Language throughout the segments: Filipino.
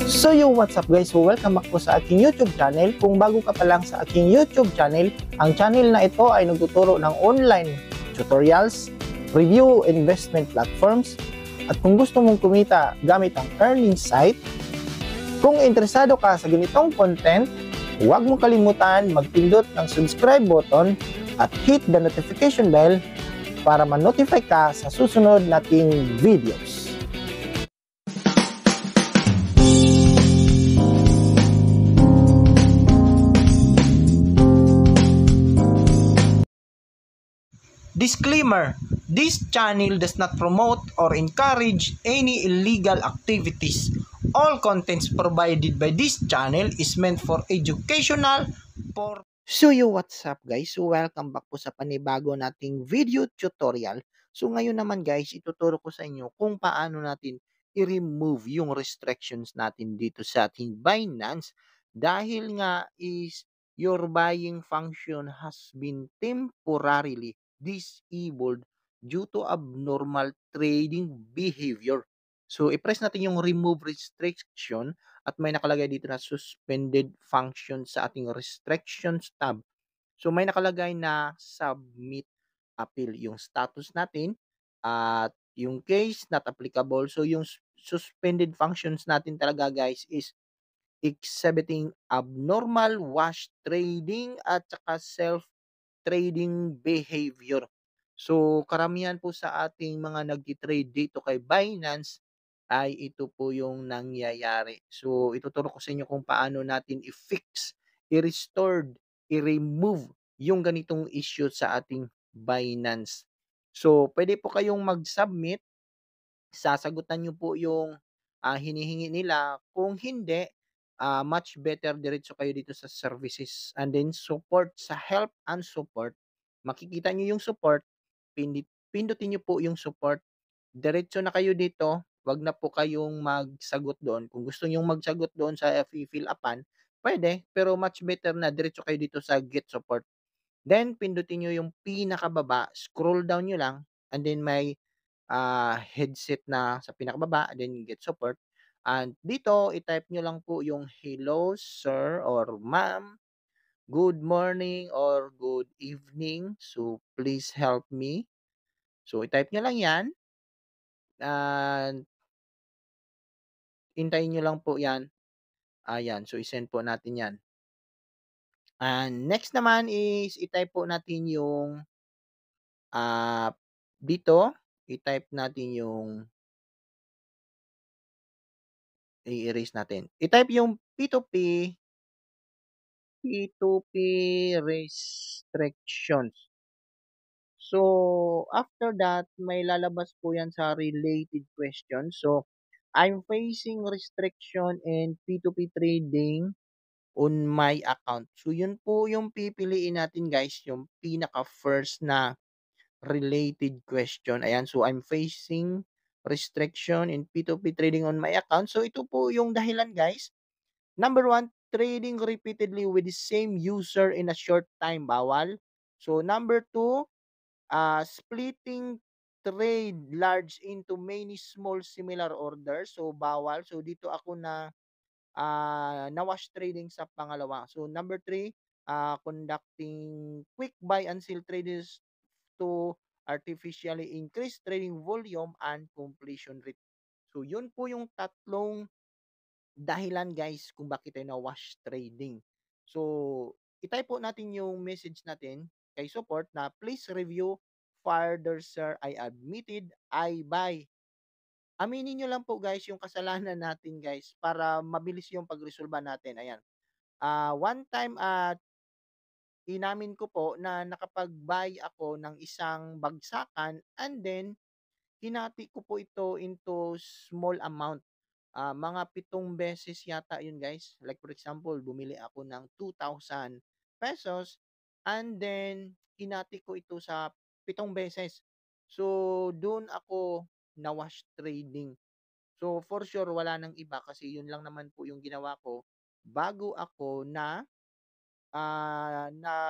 So what's up guys? So welcome back po sa aking YouTube channel. Kung bago ka pa lang sa aking YouTube channel, ang channel na ito ay nagtuturo ng online tutorials, review investment platforms, at kung gusto mong kumita gamit ang earning site, kung interesado ka sa ganitong content, huwag mong kalimutan magpindot ng subscribe button at hit the notification bell para ma-notify ka sa susunod nating videos. Disclaimer: this channel does not promote or encourage any illegal activities. All contents provided by this channel is meant for educational purposes. So what's up guys? So welcome back po sa panibago nating video tutorial. So ngayon naman guys, ituturo ko sa inyo kung paano natin i-remove yung restrictions natin dito sa ating Binance dahil nga is your buying function has been temporarily disabled due to abnormal trading behavior. So, i-press natin yung remove restriction at may nakalagay dito na suspended function sa ating restrictions tab. So, may nakalagay na submit appeal yung status natin at yung case not applicable. So, yung suspended functions natin talaga guys is exhibiting abnormal wash trading at saka self-trading behavior. So, karamihan po sa ating mga nagtitrade dito kay Binance ay ito po yung nangyayari. So, ituturo ko sa inyo kung paano natin i-fix, i-restore, i-remove yung ganitong issue sa ating Binance. So, pwede po kayong mag-submit, sasagutan nyo po yung hinihingi nila. Kung hindi, much better diretso kayo dito sa services and then support, sa help and support. Makikita nyo yung support, pindutin nyo po yung support, diretso na kayo dito, wag na po kayong magsagot doon. Kung gusto nyo magsagot doon sa fill upan, pwede, pero much better na diretso kayo dito sa get support. Then, pindutin nyo yung pinakababa, scroll down nyo lang, and then may headset na sa pinakababa, then get support. And dito, i-type nyo lang po yung hello sir or ma'am, good morning or good evening. So, please help me. So, i-type nyo lang yan. And, hintayin nyo lang po yan. Ayan. So, i-send po natin yan. And next naman is, i-type po natin yung dito, i-type natin yung i-erase natin. I-type yung P2P restrictions. So, after that, may lalabas po yan sa related questions. So, I'm facing restriction in P2P trading on my account. So, yun po yung pipiliin natin guys, yung pinaka-first na related question. Ayan, so I'm facing restriction in P2P trading on my account. So, ito po yung dahilan guys. Number 1, trading repeatedly with the same user in a short time, bawal. So, number 2, splitting trade large into many small similar orders. So, bawal. So, dito ako na-wash trading sa pangalawa. So, number 3, conducting quick buy and sell trades to artificially increase trading volume and completion rate. So, yun po yung tatlong dahilan guys kung bakit tayo na-wash trading. So, itype po natin yung message natin kay support na please review further sir, I admitted, I buy. Aminin nyo lang po guys yung kasalanan natin guys para mabilis yung pagresolba natin. Ayan. One time at inamin ko po na nakapag-buy ako ng isang bagsakan and then hinati ko po ito into small amount. Mga 7 beses yata yun guys. Like for example, bumili ako ng 2,000 pesos and then hinati ko ito sa 7 beses. So, doon ako na-wash trading. So, for sure, wala nang iba kasi yun lang naman po yung ginawa ko bago ako na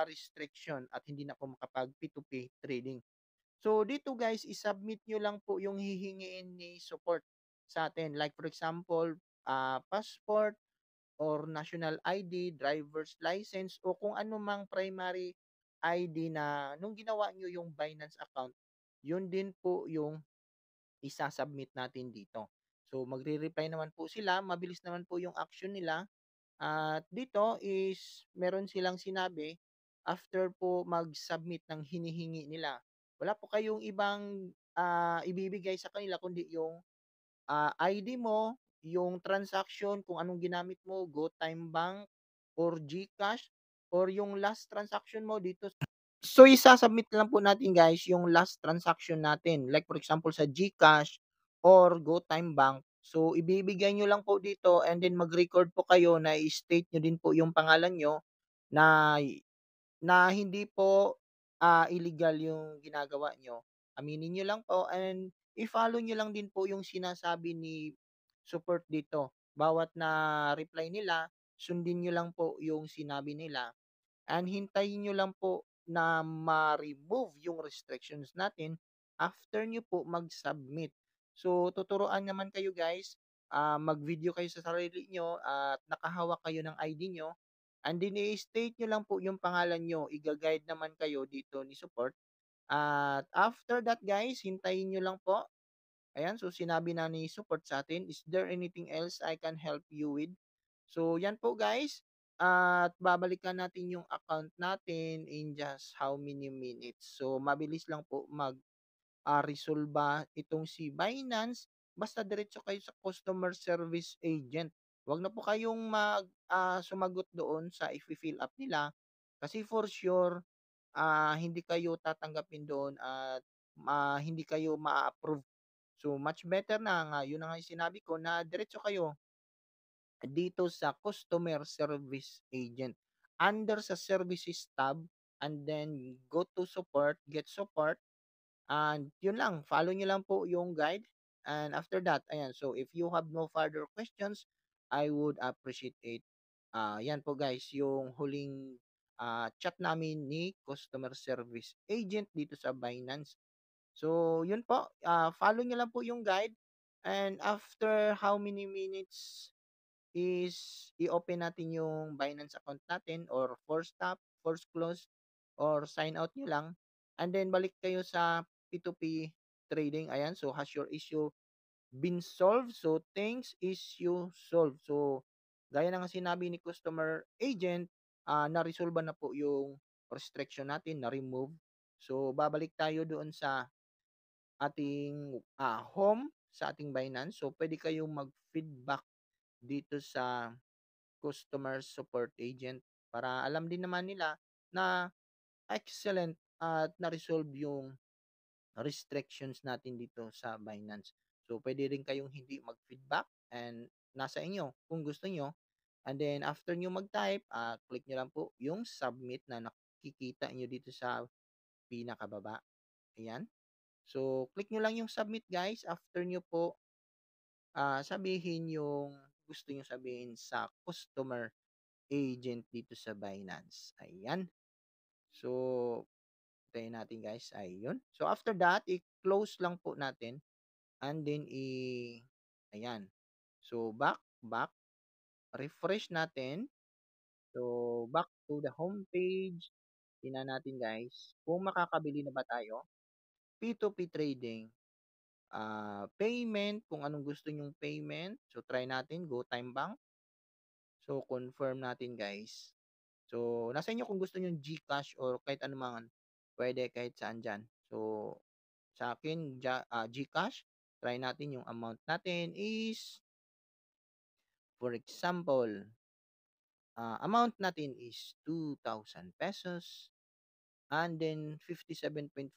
restriction at hindi na ako makapag P2P trading. So, dito guys, i-submit nyo lang po yung hihingiin ni support sa atin. Like for example, passport or national ID, driver's license o kung ano mang primary ID na nung ginawa nyo yung Binance account, yun din po yung isa-submit natin dito. So magre-reply naman po sila, mabilis naman po yung action nila. At dito is meron silang sinabi after po mag-submit ng hinihingi nila. Wala po kayong ibang ibibigay sa kanila kundi yung ID mo, yung transaction kung anong ginamit mo, GoTime Bank or GCash or yung last transaction mo dito. So isa-submit lang po natin guys yung last transaction natin. Like for example sa GCash or GoTime Bank. So ibibigay nyo lang po dito and then mag-record po kayo na i-state nyo din po yung pangalan nyo na na hindi po illegal yung ginagawa nyo. Aminin nyo lang po and i-follow nyo lang din po yung sinasabi ni support dito. Bawat na reply nila, sundin nyo lang po yung sinabi nila and hintayin nyo lang po na ma-remove yung restrictions natin after nyo po mag-submit. So, tuturuan naman kayo guys, mag-video kayo sa sarili nyo at nakahawak kayo ng ID nyo and then i-state nyo lang po yung pangalan nyo. Iga-guide naman kayo dito ni support. At after that guys, hintayin nyo lang po. Ayan, so sinabi na ni support sa atin, is there anything else I can help you with? So, yan po guys. At babalikan natin yung account natin in just how many minutes. So, mabilis lang po resolba itong si Binance. Basta diretso kayo sa customer service agent. Huwag na po kayong sumagot doon sa i-fill up nila. Kasi for sure, hindi kayo tatanggapin doon at hindi kayo ma-approve. So, much better na nga, yun na nga yung sinabi ko, na diretso kayo dito sa customer service agent. Under sa services tab, and then go to support, get support, and yun lang, follow nyo lang po yung guide. And after that, ayan, so if you have no further questions, I would appreciate it. Yan po guys, yung huling chat namin ni customer service agent dito sa Binance. So, yun po, follow nyo lang po yung guide. And after how many minutes is i-open natin yung Binance account natin or force stop, force close, or sign out nyo lang. And then balik kayo sa P2P trading. Ayan, so has your issue been solved? So things issue solved. So gaya ng sinabi ni customer agent, na-resolve na po yung restriction natin, na-remove. So babalik tayo doon sa ating home sa ating Binance. So pwede kayong mag-feedback dito sa customer support agent para alam din naman nila na excellent at na-resolve yung restrictions natin dito sa Binance. So, pwede rin kayong hindi mag-feedback and nasa inyo kung gusto nyo. And then, after nyo mag-type, click nyo lang po yung submit na nakikita nyo dito sa pinakababa. Ayan. So, click nyo lang yung submit guys. After nyo po sabihin yung gusto nyo sabihin sa customer agent dito sa Binance. Ayan. So, tayo natin guys. Ayun. So, after that, i-close lang po natin. And then, ayan. So, back. Refresh natin. So, back to the home page. Tingnan natin guys. Kung makakabili na ba tayo. P2P trading. Payment. Kung anong gusto nyong payment. So, try natin. Go Time Bank. So, confirm natin guys. So, nasa inyo kung gusto nyo GCash or kahit anuman, pwede kahit saan dyan. So, sa akin, GCash, try natin yung amount natin is, for example, amount natin is 2,000 pesos and then 57.44.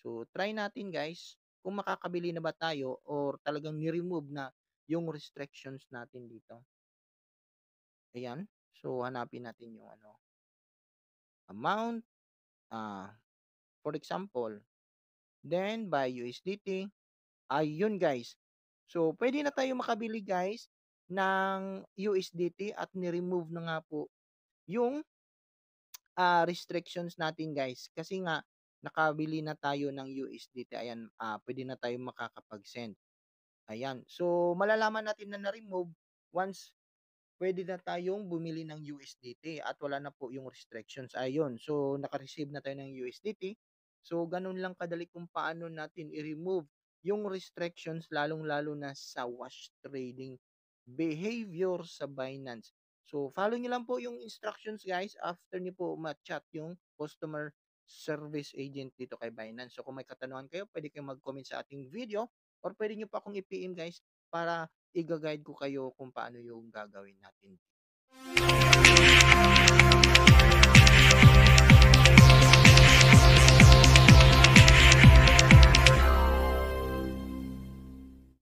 So, try natin guys kung makakabili na ba tayo or talagang ni-remove na yung restrictions natin dito. Ayan. So, hanapin natin yung amount. For example, then by USDT, ayun guys. So, pwede na tayo makabili guys ng USDT at ni-remove na nga po yung restrictions natin guys. Kasi nga, nakabili na tayo ng USDT. Ayan, pwede na tayo makakapag-send. Ayan. So, malalaman natin na na-remove once pwede na tayong bumili ng USDT at wala na po yung restrictions. Ayun. So, naka-receive na tayo ng USDT. So, ganun lang kadali kung paano natin i-remove yung restrictions lalong-lalo na sa wash trading behavior sa Binance. So, follow nyo lang po yung instructions guys after nyo po ma-chat yung customer service agent dito kay Binance. So, kung may katanungan kayo, pwede kayong mag-comment sa ating video or pwede nyo pa akong i-PM guys para iga-guide ko kayo kung paano yung gagawin natin.